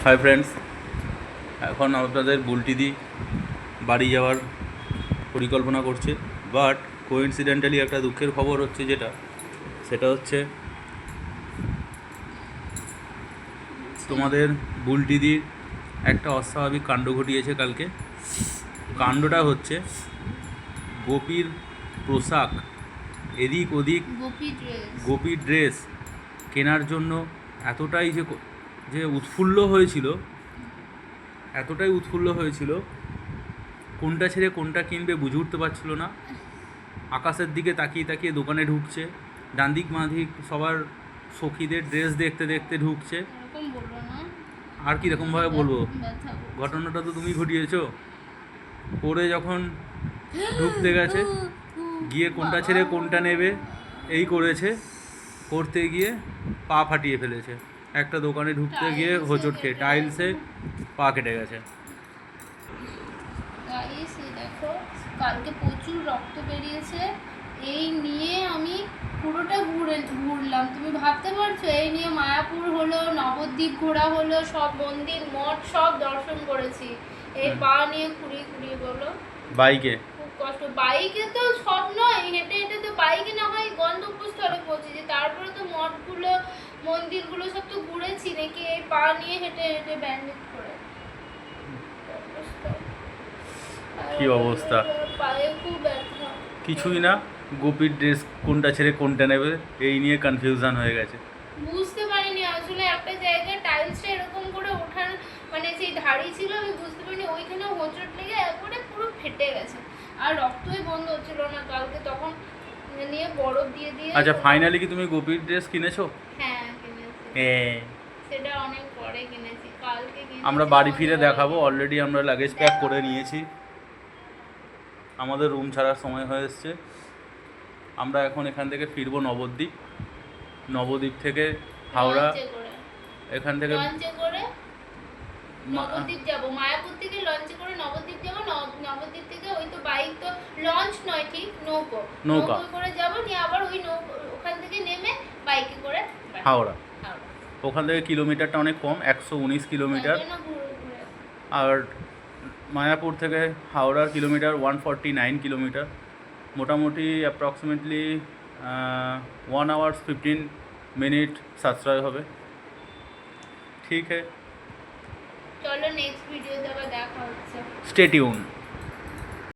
Hi friends, এখন আপনাদের বুলটিদি বাড়ি যাওয়ার পরিকল্পনা করছে। বাট কোইন্সিডেন্টালি একটা দুঃখের খবর হচ্ছে, সেটা হচ্ছে তোমাদের বুলটিদির একটা অস্বাভাবিক কাণ্ড ঘটিয়েছে কালকে। কাণ্ডটা হচ্ছে গোপীর পোশাক এদিক ওদিক, গোপী ড্রেস কেনার জন্য এতটাই যে উৎফুল্ল হয়েছিল, কোনটা ছেড়ে কোনটা কিনবে বুঝে উঠতে পারছিল না। আকাশের দিকে তাকিয়ে তাকিয়ে দোকানে ঢুকছে, ডান দিক বাঁ দিক সবার সখীদের ড্রেস দেখতে দেখতে ঢুকছে। আর কীরকমভাবে বলবো, ঘটনাটা তো তুমি ঘটিয়েছো। পরে যখন ঢুকতে গেছে, গিয়ে কোনটা ছেড়ে কোনটা নেবে এই করতে গিয়ে পা ফাটিয়ে ফেলেছে। একটা দোকানে ঢুকতে গিয়ে হোঁচট খেয়ে টাইলসে পা কেটে গেছে। দেখো, কালকে প্রচুর রক্ত বেরিয়েছে। এই নিয়ে আমি পুরোটা ঘুরলাম, তুমি ভাবতে পারছো। এই নিয়ে মায়াপুর হলো, নবদ্বীপ ঘোরা হলো, সব মন্দির মঠ সব দর্শন করেছি। এই পা নিয়ে ঘুরিয়ে বলো। বাইকে খুব কষ্ট। বাইকে তো সব নয়, হেঁটে হেঁটে তো বাইকে না হয় গন্তব্যস্থলে পৌঁছেছি, তারপরে তো মঠগুলো মন্দিরগুলো সব তো ঘুরেছি নাকি। এই পা নিয়ে হেঁটে হেঁটে ব্যান্ডেজ করে কি অবস্থা, পায়ে খুব ব্যথা। কিছুই না, গোপীর ড্রেস কোনটা ছেড়ে কোনটা নেবে এই নিয়ে কনফিউশন হয়ে গেছে। বুঝতে পারিনি আসলে একটা জায়গায় টাইলসটা এরকম করে ওঠার মানে সেই ধাড়ি ছিল, আমি বুঝতে পারিনি ওইখানে হোঁচট লেগে একবারে পুরো ফেটে গেছে। আর রক্তই বন্ধ হচ্ছিল না কালকে, তখন নিয়ে বরফ দিয়ে। আচ্ছা, ফাইনালি কি তুমি গোপীর ড্রেস কিনেছো? হ্যাঁ, কিনেছি। সেটা অনেক পরে কিনেছি, কালকে কিনেছি। আমরা বাড়ি ফিরে দেখাবো। অলরেডি আমরা লাগেজ প্যাক করে নিয়েছি, আমাদের রুম ছাড়ার সময় হয়ে এসছে। আমরা এখন এখান থেকে ফিরবো নবদ্বীপ থেকে হাওড়া, এখান থেকে নবদ্বীপ যাব। মায়াপুর থেকে লঞ্চে করে নবদ্বীপ যাব, নবদ্বীপ থেকে ওই তো বাইক তো লঞ্চ নয়, ঠিক নৌকা করে যাব, নিয়ে আবার ওই ওখান থেকে নেমে বাইকে করে হাওড়া। ওখান থেকে কিলোমিটারটা অনেক কম, 119 কিলোমিটার। আর মায়াপুর থেকে হাওড়ার কিলোমিটার 149 কিলোমিটার। মোটামুটি অ্যাপ্রক্সিমেটলি 1 hours 15 minute সাশ্রয় হবে। ঠিক আছে, চলো নেক্সট ভিডিওতে আবার দেখা হচ্ছে। Stay tune.